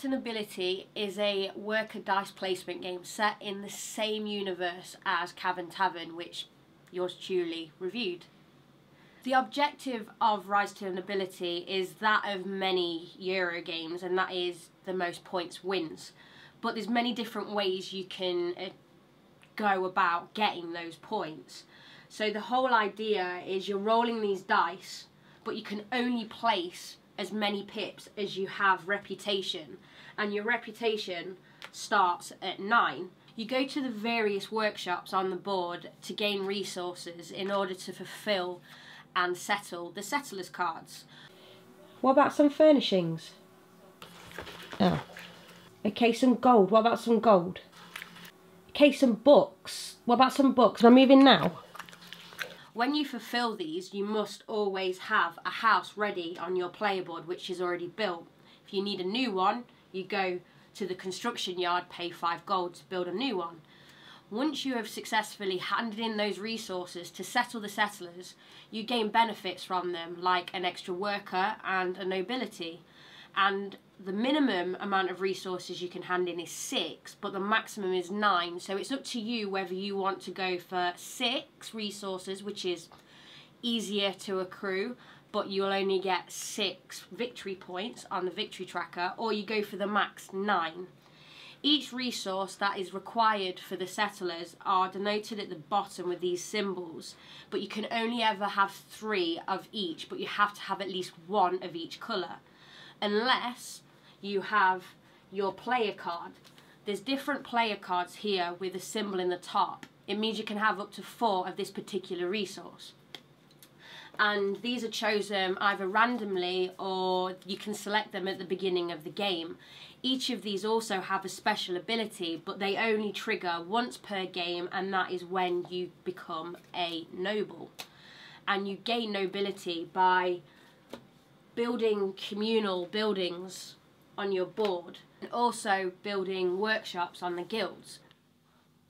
to Nobility is a worker dice placement game set in the same universe as Cavern Tavern, which yours truly reviewed. The objective of Rise to Nobility is that of many Euro games, and that is the most points wins. But there's many different ways you can go about getting those points. So the whole idea is you're rolling these dice, but you can only place as many pips as you have reputation, and your reputation starts at 9. You go to the various workshops on the board to gain resources in order to fulfill and settle the settlers cards. What about some furnishings? Oh. Okay, some gold. What about some gold? Okay, some books. What about some books? Am I moving now? When you fulfill these, you must always have a house ready on your player board which is already built. If you need a new one, you go to the construction yard, pay 5 gold to build a new one. Once you have successfully handed in those resources to settle the settlers, you gain benefits from them, like an extra worker and a nobility. And the minimum amount of resources you can hand in is 6, but the maximum is 9. So it's up to you whether you want to go for 6 resources, which is easier to accrue, but you'll only get 6 victory points on the victory tracker, or you go for the max 9. Each resource that is required for the settlers are denoted at the bottom with these symbols, but you can only ever have 3 of each, but you have to have at least 1 of each colour, unless you have your player card. There's different player cards here with a symbol in the top. It means you can have up to 4 of this particular resource. And these are chosen either randomly or you can select them at the beginning of the game. Each of these also have a special ability, but they only trigger once per game, and that is when you become a noble. And you gain nobility by building communal buildings on your board and also building workshops on the guilds.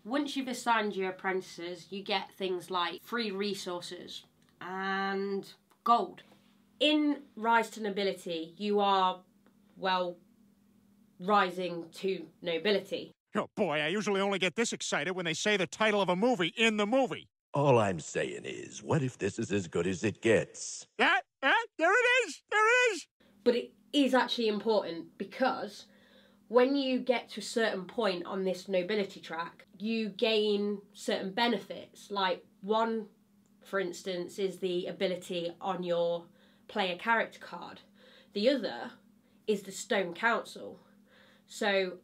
Once you've assigned your apprentices, you get things like free resources and gold. In Rise to Nobility, you are, well, rising to nobility. Oh boy, I usually only get this excited when they say the title of a movie in the movie. All I'm saying is, what if this is as good as it gets? Yeah, there it is, there it is. But it is actually important, because when you get to a certain point on this nobility track, you gain certain benefits. Like one, for instance, is the ability on your player character card. The other is the Stone Council. So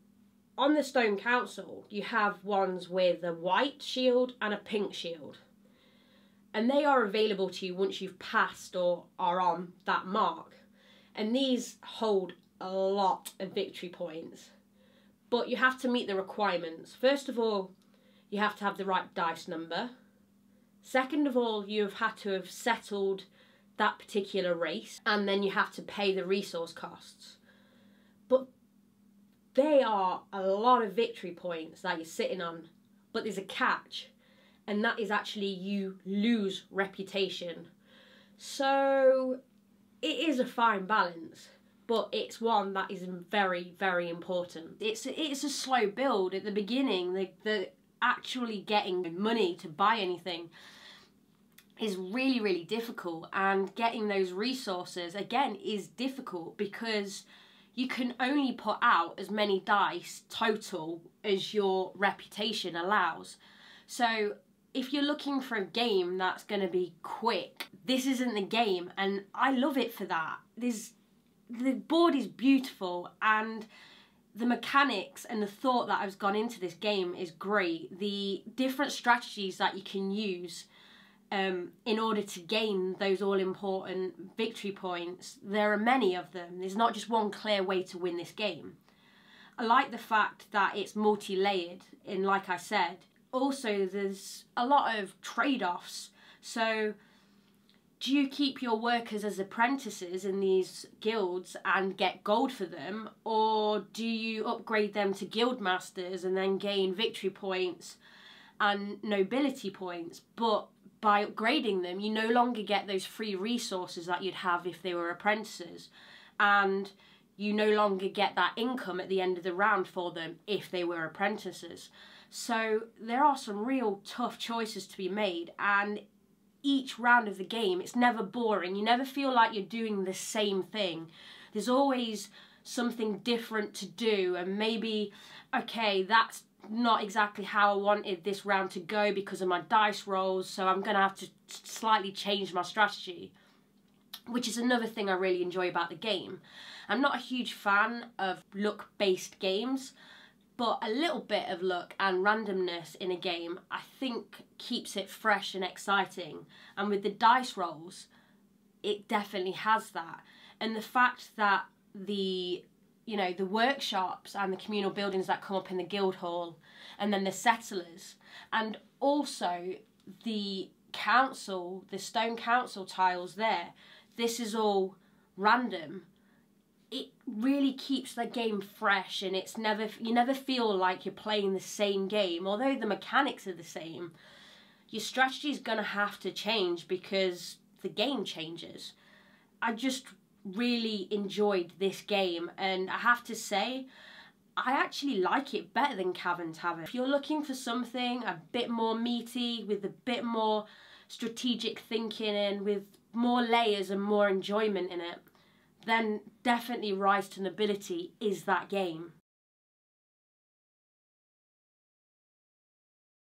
on the Stone Council, you have ones with a white shield and a pink shield. And they are available to you once you've passed or are on that mark. And these hold a lot of victory points. But you have to meet the requirements. First of all, you have to have the right dice number. Second of all, you've had to have settled that particular race. And then you have to pay the resource costs. But they are a lot of victory points that you're sitting on. But there's a catch. And that is actually you lose reputation. So it is a fine balance, but it's one that is very, very important. It's a slow build at the beginning. The actually getting money to buy anything is really, really difficult, and getting those resources again is difficult because you can only put out as many dice total as your reputation allows. So if you're looking for a game that's going to be quick, this isn't the game, and I love it for that. The board is beautiful, and the mechanics and the thought that has gone into this game is great. The different strategies that you can use in order to gain those all-important victory points, there are many of them. There's not just one clear way to win this game. I like the fact that it's multi-layered, and like I said, also there's a lot of trade-offs. So do you keep your workers as apprentices in these guilds and get gold for them, or do you upgrade them to guild masters and then gain victory points and nobility points? But by upgrading them, you no longer get those free resources that you'd have if they were apprentices, and you no longer get that income at the end of the round for them if they were apprentices. So there are some real tough choices to be made, and each round of the game, it's never boring. You never feel like you're doing the same thing. There's always something different to do, and maybe, okay, that's not exactly how I wanted this round to go because of my dice rolls, so I'm going to have to slightly change my strategy, which is another thing I really enjoy about the game. I'm not a huge fan of luck-based games, but a little bit of luck and randomness in a game, I think, keeps it fresh and exciting. And with the dice rolls, it definitely has that. And the fact that the workshops and the communal buildings that come up in the guild hall, and then the settlers, and also the council, the stone council tiles there, this is all random. It really keeps the game fresh, and you never feel like you're playing the same game. Although the mechanics are the same, your strategy is going to have to change because the game changes. I just really enjoyed this game, and I have to say, I actually like it better than Cavern Tavern. If you're looking for something a bit more meaty, with a bit more strategic thinking and with more layers and more enjoyment in it, then definitely Rise to Nobility is that game.